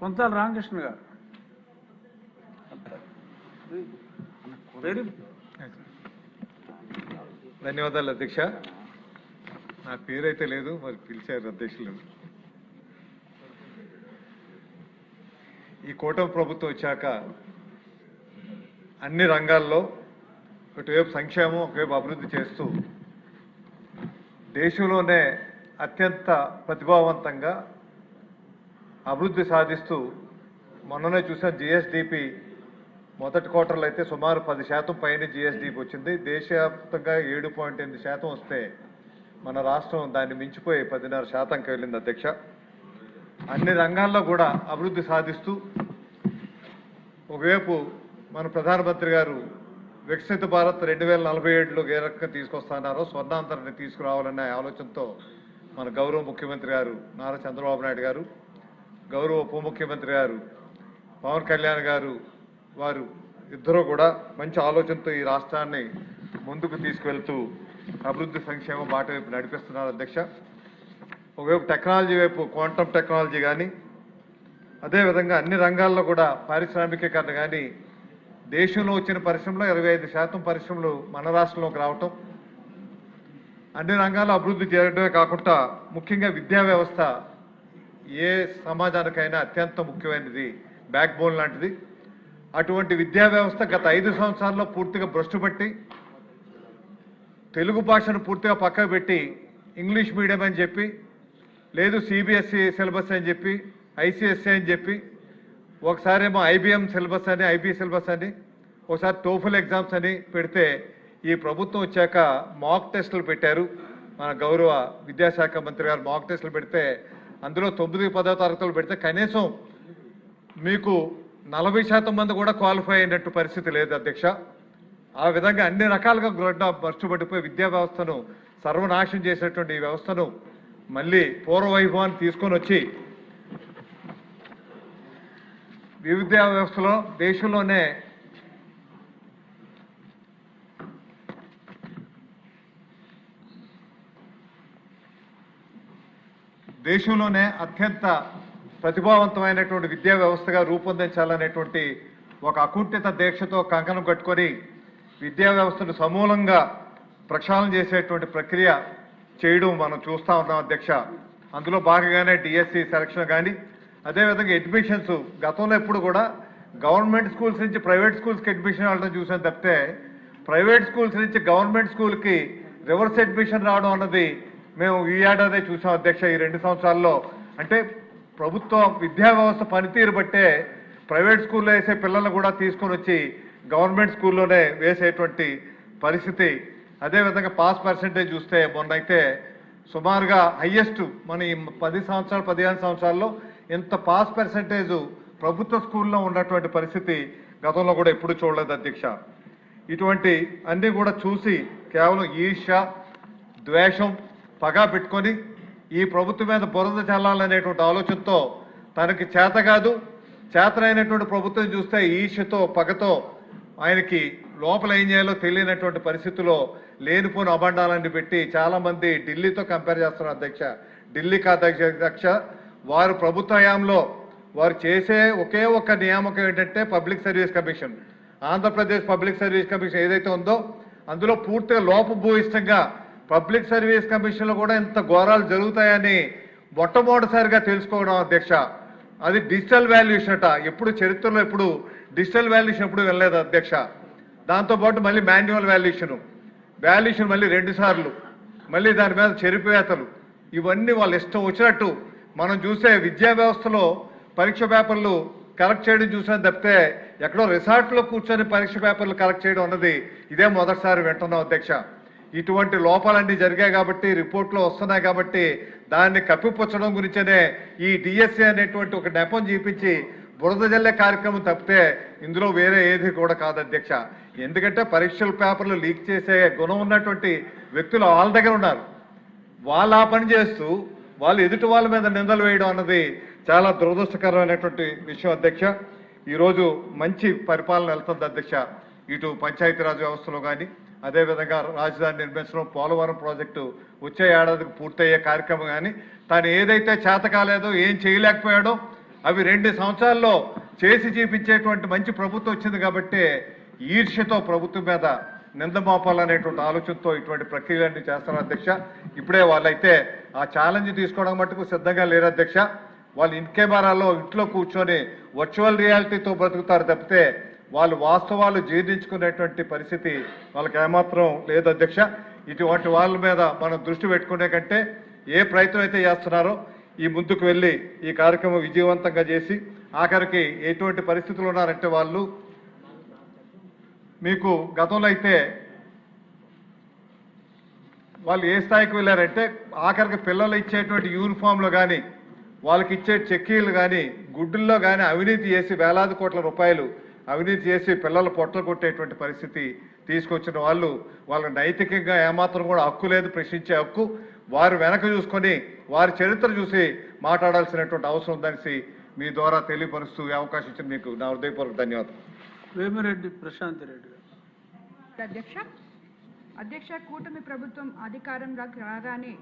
కొంతాల రామకృష్ణ గారు. ధన్యవాదాలు అధ్యక్ష. నా పేరైతే లేదు, మరి పిలిచారు అధ్యక్షులు. ఈ కూటమి ప్రభుత్వం వచ్చాక అన్ని రంగాల్లో ఒకవైపు సంక్షేమం, ఒకవైపు అభివృద్ధి చేస్తూ దేశంలోనే అత్యంత ప్రతిభావంతంగా అభివృద్ధి సాధిస్తూ మొన్ననే చూసిన జిఎస్డిపి మొదటి క్వార్టర్లో అయితే సుమారు 10% పైన జిఎస్డిపి వచ్చింది. దేశవ్యాప్తంగా 7.8% వస్తే మన రాష్ట్రం దాన్ని మించిపోయి 10.5%కి వెళ్ళింది అధ్యక్ష. అన్ని రంగాల్లో కూడా అభివృద్ధి సాధిస్తూ ఒకవైపు మన ప్రధానమంత్రి గారు వికసిత భారత్ 2047లో ఏ రకంగా తీసుకొస్తున్నారో స్వర్ణాంతరాన్ని తీసుకురావాలనే ఆలోచనతో మన గౌరవ ముఖ్యమంత్రి గారు నారా చంద్రబాబు నాయుడు గారు, గౌరవ ఉప ముఖ్యమంత్రి గారు పవన్ కళ్యాణ్ గారు, వారు ఇద్దరూ కూడా మంచి ఆలోచనతో ఈ రాష్ట్రాన్ని ముందుకు తీసుకువెళ్తూ అభివృద్ధి సంక్షేమ బాట వైపు నడిపిస్తున్నారు అధ్యక్ష. ఒకవైపు టెక్నాలజీ వైపు క్వాంటమ్ టెక్నాలజీ కానీ, అదేవిధంగా అన్ని రంగాల్లో కూడా పారిశ్రామికీకరణ కానీ, దేశంలో వచ్చిన పరిశ్రమలో 25% పరిశ్రమలు మన రాష్ట్రంలోకి రావటం, అన్ని రంగాల్లో అభివృద్ధి చేయడమే కాకుండా ముఖ్యంగా విద్యా వ్యవస్థ ఏ సమాజానికైనా అత్యంత ముఖ్యమైనది, బ్యాక్ బోన్ లాంటిది. అటువంటి విద్యా వ్యవస్థ గత 5 సంవత్సరాల్లో పూర్తిగా భ్రష్టుపట్టి తెలుగు భాషను పూర్తిగా పక్కకు పెట్టి ఇంగ్లీష్ మీడియం అని చెప్పి, లేదు సిబిఎస్ఈ సిలబస్ అని చెప్పి, ఐసిఎస్సి అని చెప్పి, ఒకసారి ఏమో ఐబిఎం సిలబస్ అని, ఐబీ సిలబస్ అని, ఒకసారి టోఫల్ ఎగ్జామ్స్ అని పెడితే ఈ ప్రభుత్వం వచ్చాక మాక్ టెస్టులు పెట్టారు. మన గౌరవ విద్యాశాఖ మంత్రి గారు మాక్ టెస్టులు పెడితే అందులో 9, 10వ తరగతులు పెడితే కనీసం మీకు 40% మంది కూడా క్వాలిఫై అయినట్టు పరిస్థితి లేదు అధ్యక్ష. ఆ విధంగా అన్ని రకాలుగా భ్రష్టుపడిపోయి విద్యా వ్యవస్థను సర్వనాశనం చేసినటువంటి ఈ వ్యవస్థను మళ్ళీ పూర్వవైభవాన్ని తీసుకొని వచ్చి విద్యా వ్యవస్థలో దేశంలోనే అత్యంత ప్రతిభావంతమైనటువంటి విద్యా వ్యవస్థగా రూపొందించాలనేటువంటి ఒక అకుంఠిత దీక్షతో కంకణం కట్టుకొని విద్యా వ్యవస్థను సమూలంగా ప్రక్షాళన చేసేటువంటి ప్రక్రియ చేయడం మనం చూస్తూ ఉన్నాం అధ్యక్ష. అందులో భాగంగానే డిఎస్సి సెలక్షన్ కానీ, అదేవిధంగా అడ్మిషన్స్ గతంలో ఎప్పుడు కూడా గవర్నమెంట్ స్కూల్స్ నుంచి ప్రైవేట్ స్కూల్స్కి అడ్మిషన్ రావడం చూసాను తప్పితే ప్రైవేట్ స్కూల్స్ నుంచి గవర్నమెంట్ స్కూల్కి రివర్స్ అడ్మిషన్ రావడం అన్నది మేము ఈ ఏడాదే చూసాం అధ్యక్ష. ఈ 2 సంవత్సరాల్లో అంటే ప్రభుత్వ విద్యా వ్యవస్థ పనితీరు బట్టే ప్రైవేట్ స్కూల్లో వేసే పిల్లలను కూడా తీసుకొని వచ్చి గవర్నమెంట్ స్కూల్లోనే వేసేటువంటి పరిస్థితి. అదేవిధంగా పాస్ పర్సెంటేజ్ చూస్తే మొన్నైతే సుమారుగా హయ్యెస్ట్ మన ఈ 15 సంవత్సరాల్లో ఇంత పాస్ పర్సెంటేజ్ ప్రభుత్వ స్కూల్లో ఉన్నటువంటి పరిస్థితి గతంలో కూడా ఎప్పుడు చూడలేదు అధ్యక్ష. ఇటువంటి అన్నీ కూడా చూసి కేవలం ఈర్ష్య, ద్వేషం, పగా పెట్టుకొని ఈ ప్రభుత్వం మీద బురద చల్లాలనేటువంటి ఆలోచనతో తనకి చేత కాదు, చేతనైనటువంటి ప్రభుత్వం చూస్తే ఈర్ష్యతో, పగతో ఆయనకి లోపల ఏం చేయాలో తెలియనటువంటి పరిస్థితుల్లో లేనిపోని అబండాలన్నీ పెట్టి చాలామంది ఢిల్లీతో కంపేర్ చేస్తున్నారు అధ్యక్ష. ఢిల్లీ కాదు అధ్యక్ష, వారు ప్రభుత్వ హయాంలో వారు చేసే ఒకే ఒక్క నియామకం ఏంటంటే public service commission. Andhra Pradesh public service commission ఏదైతే ఉందో అందులో పూర్తిగా లోపభూయిష్టంగా పబ్లిక్ సర్వీస్ కమిషన్లో కూడా ఇంత ఘోరాలు జరుగుతాయని మొట్టమొదటిసారిగా తెలుసుకోవడం అధ్యక్ష. అది డిజిటల్ వాల్యుయేషన్ అట. ఎప్పుడు చరిత్రలో ఎప్పుడు డిజిటల్ వాల్యుయేషన్ ఎప్పుడు వెళ్ళలేదు అధ్యక్ష. దాంతోపాటు మళ్ళీ మాన్యువల్ వాల్యుయేషన్ మళ్ళీ 2 సార్లు, మళ్ళీ దాని మీద చెరిపివేతలు, ఇవన్నీ వాళ్ళు ఇష్టం వచ్చినట్టు మనం చూసే విద్యా వ్యవస్థలో పరీక్ష పేపర్లు కరెక్ట్ చేయడం చూసాను తప్పితే ఎక్కడో రిసార్ట్లో కూర్చొని పరీక్ష పేపర్లు కరెక్ట్ చేయడం అన్నది ఇదే మొదటిసారి వింటున్నాం అధ్యక్ష. ఇటువంటి లోపాలన్నీ జరిగాయి కాబట్టి, రిపోర్ట్లో వస్తున్నాయి కాబట్టి దాన్ని కప్పిపుచ్చడం గురించనే ఈ డిఎస్సి అనేటువంటి ఒక నెపం చూపించి బురద జల్లే కార్యక్రమం తప్పితే ఇందులో వేరే ఏది కూడా కాదు అధ్యక్ష. ఎందుకంటే పరీక్షల పేపర్లు లీక్ చేసే గుణం ఉన్నటువంటి వ్యక్తులు వాళ్ళ దగ్గర ఉన్నారు. వాళ్ళు ఆ పని చేస్తూ వాళ్ళు ఎదుటి వాళ్ళ మీద నిందలు వేయడం అన్నది చాలా దురదృష్టకరమైనటువంటి విషయం అధ్యక్ష. ఈరోజు మంచి పరిపాలన వెళ్తుంది అధ్యక్ష. ఇటు పంచాయతీరాజ్ వ్యవస్థలో కానీ, అదేవిధంగా రాజధాని నిర్మించడం, పోలవరం ప్రాజెక్టు వచ్చే ఏడాదికి పూర్తయ్యే కార్యక్రమం కానీ, తాను ఏదైతే చేత కాలేదో, ఏం చేయలేకపోయాడో అవి 2 సంవత్సరాల్లో చేసి చూపించేటువంటి మంచి ప్రభుత్వం వచ్చింది కాబట్టి ఈర్ష్యతో ప్రభుత్వం మీద నింద మోపాలనేటువంటి ఆలోచనతో ఇటువంటి ప్రక్రియలన్నీ చేస్తున్నారు అధ్యక్ష. ఇప్పుడే వాళ్ళైతే ఆ ఛాలెంజ్ తీసుకోవడం మటుకు సిద్ధంగా లేరు అధ్యక్ష. వాళ్ళు కెమెరాలో ఇంట్లో కూర్చొని వర్చువల్ రియాలిటీతో బ్రతుకుతారు తప్పితే వాళ్ళు వాస్తవాలు జీర్ణించుకునేటువంటి పరిస్థితి వాళ్ళకి ఏమాత్రం లేదు అధ్యక్ష. ఇటువంటి వాళ్ళ మీద మనం దృష్టి పెట్టుకునే కంటే ఏ ప్రయత్నం అయితే చేస్తున్నారో ఈ ముందుకు వెళ్ళి ఈ కార్యక్రమం విజయవంతంగా చేసి ఆఖరికి ఎటువంటి పరిస్థితులు ఉన్నారంటే వాళ్ళు మీకు గతంలో అయితే వాళ్ళు ఏ స్థాయికి వెళ్ళారంటే ఆఖరికి పిల్లలు ఇచ్చేటువంటి యూనిఫామ్లు కానీ వాళ్ళకి ఇచ్చే చెక్కీలు కానీ గుడ్డుల్లో కానీ అవినీతి చేసి వేలాది కోట్ల రూపాయలు అవినీతి చేసి పిల్లల పొట్టలు కొట్టేటువంటి పరిస్థితి తీసుకొచ్చిన వాళ్ళు వాళ్ళ నైతికంగా ఏమాత్రం కూడా హక్కు లేదు ప్రశ్నించే హక్కు. వారు వెనక చూసుకొని వారి చరిత్ర చూసి మాట్లాడాల్సినటువంటి అవసరం ఉందనేసి మీ ద్వారా తెలియపరుస్తూ అవకాశం ఇచ్చిన మీకు నా హృదయపూర్వక ధన్యవాదాలు. వేమిరెడ్డి ప్రశాంత్ రెడ్డి అధ్యక్ష కూటమి ప్రభుత్వం అధికారంలోకి రాగానే